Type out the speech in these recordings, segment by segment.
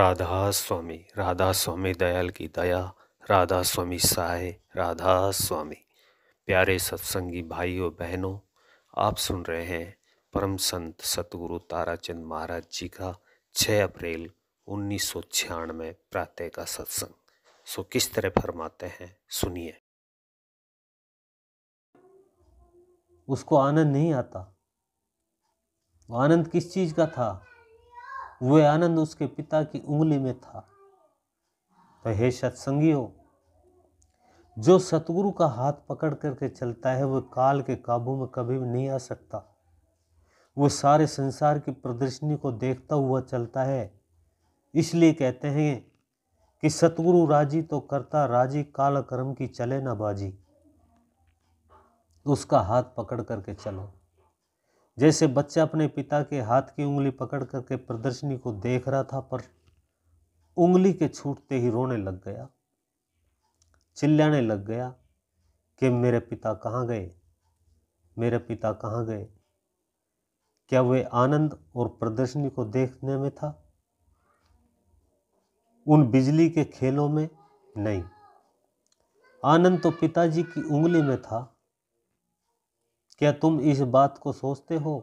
राधा स्वामी दयाल की दया, राधा स्वामी सहाय, राधा स्वामी। प्यारे सत्संगी भाइयों बहनों, आप सुन रहे हैं परम संत सतगुरु ताराचंद महाराज जी का 6 अप्रैल 1996 प्रातः का सत्संग। सो किस तरह फरमाते हैं, सुनिए। उसको आनंद नहीं आता। वो आनंद किस चीज का था? वो आनंद उसके पिता की उंगली में था। तो हे सत्संगियों, जो सतगुरु का हाथ पकड़ करके चलता है वो काल के काबू में कभी भी नहीं आ सकता। वो सारे संसार की प्रदर्शनी को देखता हुआ चलता है। इसलिए कहते हैं कि सतगुरु राजी तो करता राजी, काल कर्म की चले ना बाजी। उसका हाथ पकड़ करके चलो। जैसे बच्चा अपने पिता के हाथ की उंगली पकड़ करके प्रदर्शनी को देख रहा था, पर उंगली के छूटते ही रोने लग गया, चिल्लाने लग गया कि मेरे पिता कहाँ गए, मेरे पिता कहाँ गए। क्या वे आनंद और प्रदर्शनी को देखने में था? उन बिजली के खेलों में नहीं। आनंद तो पिताजी की उंगली में था। क्या तुम इस बात को सोचते हो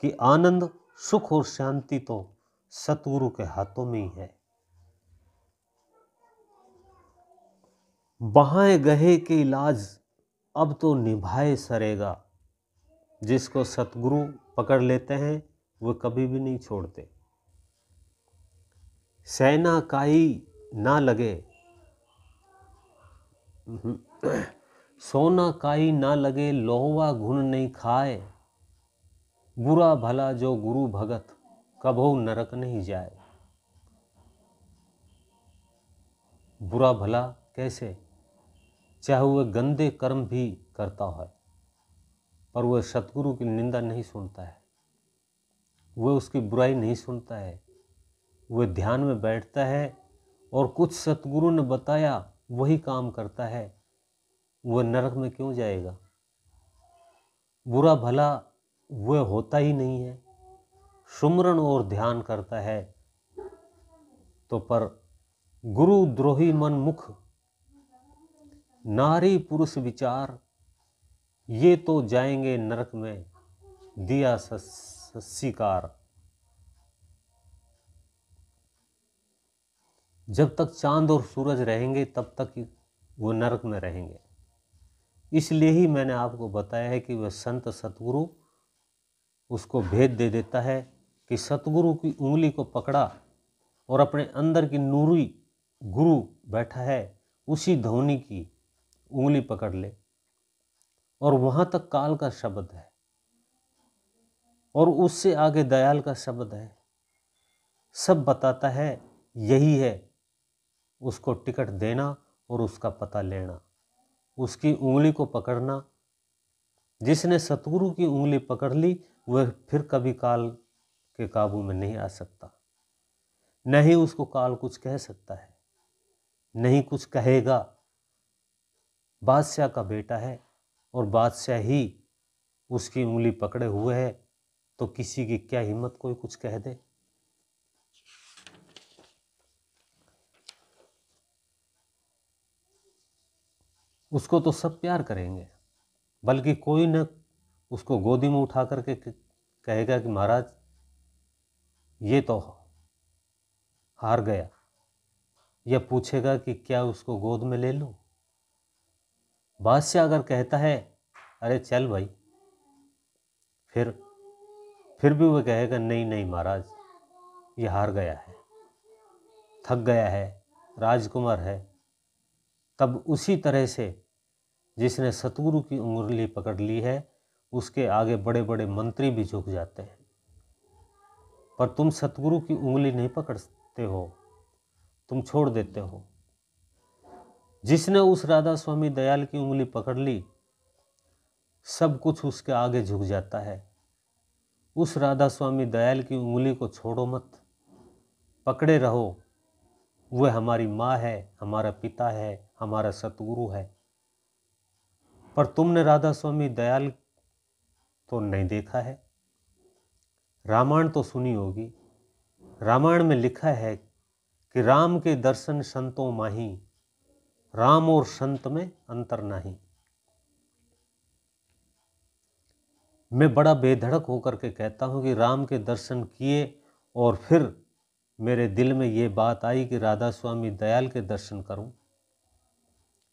कि आनंद, सुख और शांति तो सतगुरु के हाथों में ही है? बहाए गहे के इलाज अब तो निभाए सरेगा। जिसको सतगुरु पकड़ लेते हैं वो कभी भी नहीं छोड़ते। सेना काई ना लगे, सोना काई ना लगे, लोहवा घुन नहीं खाए। बुरा भला जो गुरु भगत, कभो नरक नहीं जाए। बुरा भला कैसे? चाहे वह गंदे कर्म भी करता है, पर वह सतगुरु की निंदा नहीं सुनता है, वह उसकी बुराई नहीं सुनता है। वह ध्यान में बैठता है और कुछ सतगुरु ने बताया वही काम करता है। वह नरक में क्यों जाएगा? बुरा भला वह होता ही नहीं है। सुमरन और ध्यान करता है तो, पर गुरु द्रोही मन मुख, नारी पुरुष विचार, ये तो जाएंगे नरक में दिया शिकार। जब तक चांद और सूरज रहेंगे तब तक वो नरक में रहेंगे। इसलिए ही मैंने आपको बताया है कि वह संत सतगुरु उसको भेद दे देता है कि सतगुरु की उंगली को पकड़ा और अपने अंदर की नूरी गुरु बैठा है, उसी ध्वनि की उंगली पकड़ ले। और वहां तक काल का शब्द है और उससे आगे दयाल का शब्द है। सब बताता है यही है, उसको टिकट देना और उसका पता लेना, उसकी उंगली को पकड़ना। जिसने सतगुरु की उंगली पकड़ ली वह फिर कभी काल के काबू में नहीं आ सकता। नहीं उसको काल कुछ कह सकता है, नहीं कुछ कहेगा। बादशाह का बेटा है और बादशाह ही उसकी उंगली पकड़े हुए है, तो किसी की क्या हिम्मत कोई कुछ कह दे। उसको तो सब प्यार करेंगे, बल्कि कोई न उसको गोदी में उठा करके कहेगा कि महाराज ये तो हार गया, या पूछेगा कि क्या उसको गोद में ले लूं। बादशाह अगर कहता है अरे चल भाई, फिर भी वह कहेगा नहीं नहीं महाराज, ये हार गया है, थक गया है, राजकुमार है। तब उसी तरह से जिसने सतगुरु की उंगली पकड़ ली है उसके आगे बड़े बड़े मंत्री भी झुक जाते हैं। पर तुम सतगुरु की उंगली नहीं पकड़ते हो, तुम छोड़ देते हो। जिसने उस राधा स्वामी दयाल की उंगली पकड़ ली, सब कुछ उसके आगे झुक जाता है। उस राधा स्वामी दयाल की उंगली को छोड़ो मत, पकड़े रहो। वह हमारी माँ है, हमारा पिता है, हमारा सतगुरु है। पर तुमने राधा स्वामी दयाल तो नहीं देखा है। रामायण तो सुनी होगी। रामायण में लिखा है कि राम के दर्शन संतों माही, राम और संत में अंतर नहीं। मैं बड़ा बेधड़क होकर के कहता हूँ कि राम के दर्शन किए और फिर मेरे दिल में ये बात आई कि राधा स्वामी दयाल के दर्शन करूं।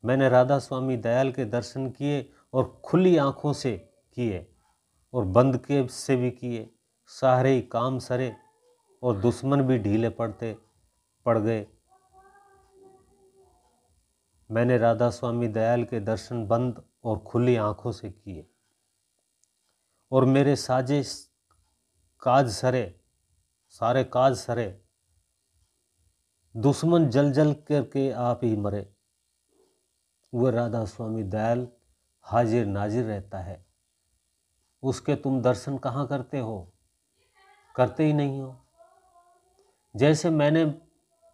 मैंने राधा स्वामी दयाल के दर्शन किए और खुली आंखों से किए और बंद के से भी किए। सारे ही काम सरे और दुश्मन भी ढीले पड़ गए। मैंने राधा स्वामी दयाल के दर्शन बंद और खुली आंखों से किए और मेरे सारे काज सरे। दुश्मन जल जल करके आप ही मरे। वह राधा स्वामी दयाल हाजिर नाजिर रहता है, उसके तुम दर्शन कहाँ करते हो? करते ही नहीं हो। जैसे मैंने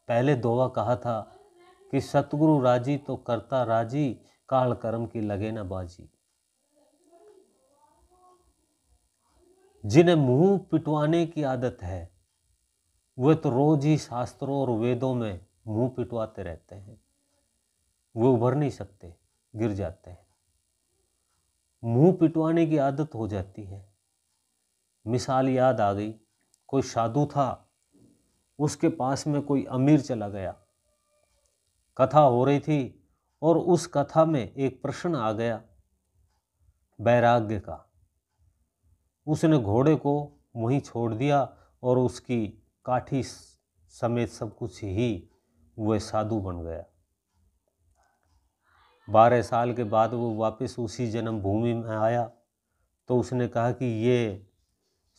पहले दोहा कहा था कि सतगुरु राजी तो करता राजी, काल कर्म की लगे ना बाजी। जिन्हें मुंह पिटवाने की आदत है वे तो रोज ही शास्त्रों और वेदों में मुंह पिटवाते रहते हैं। वो उभर नहीं सकते, गिर जाते हैं। मुंह पिटवाने की आदत हो जाती है। मिसाल याद आ गई, कोई साधु था, उसके पास में कोई अमीर चला गया। कथा हो रही थी और उस कथा में एक प्रश्न आ गया वैराग्य का। उसने घोड़े को वहीं छोड़ दिया और उसकी काठी समेत सब कुछ ही वह साधु बन गया। 12 साल के बाद वो वापस उसी जन्म भूमि में आया तो उसने कहा कि ये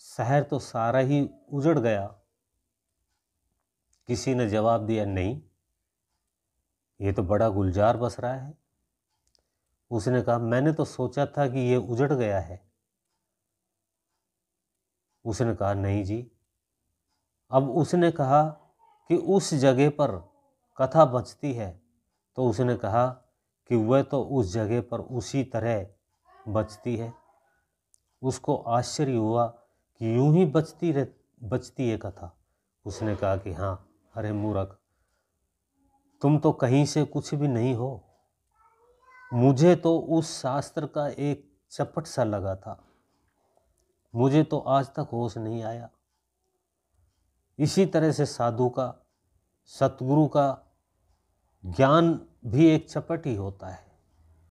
शहर तो सारा ही उजड़ गया। किसी ने जवाब दिया, नहीं, ये तो बड़ा गुलजार बस रहा है। उसने कहा, मैंने तो सोचा था कि ये उजड़ गया है। उसने कहा, नहीं जी। अब उसने कहा कि उस जगह पर कथा बचती है, तो उसने कहा कि वह तो उस जगह पर उसी तरह बचती है। उसको आश्चर्य हुआ कि यूं ही बचती है कथा। उसने कहा कि हाँ, अरे मूर्ख, तुम तो कहीं से कुछ भी नहीं हो। मुझे तो उस शास्त्र का एक चपट सा लगा था, मुझे तो आज तक होश नहीं आया। इसी तरह से साधु का, सतगुरु का ज्ञान भी एक चपट ही होता है।